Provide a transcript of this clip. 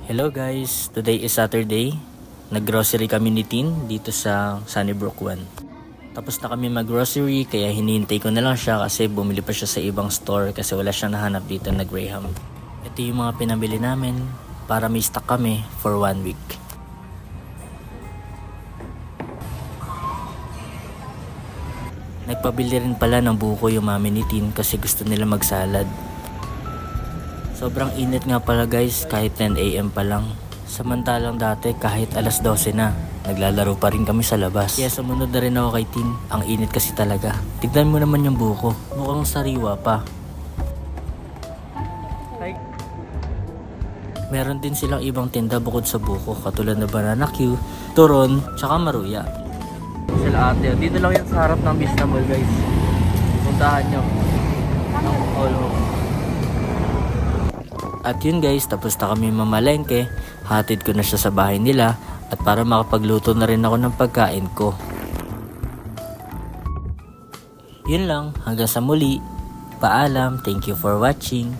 Hello guys, today is Saturday. Nag-grocery kami ni Tin dito sa Sunnybrook 1. Tapos na kami mag-grocery kaya hinihintay ko na lang siya kasi bumili pa siya sa ibang store kasi wala siyang nahanap dito na Graham. Ito yung mga pinabili namin para may stock kami for 1 week. Nagpabili rin pala ng buko yung mami ni Tin kasi gusto nila magsalad. Sobrang init nga pala guys kahit 10 AM pa lang. Samantalang dati kahit alas 12 na, naglalaro pa rin kami sa labas. Kaya sumunod na rin ako kay Tin, ang init kasi talaga. Tignan mo naman yung buko, mukhang sariwa pa. Meron din silang ibang tinda bukod sa buko, katulad na banana Q, turon, tsaka maruya. Sila ate, dito lang yan sa harap ng Vista Mall guys. Puntahan nyo. All home. At yun guys, tapos na kami mamalengke, hatid ko na siya sa bahay nila at para makapagluto na rin ako ng pagkain ko. Yun lang, hanggang sa muli. Paalam, thank you for watching.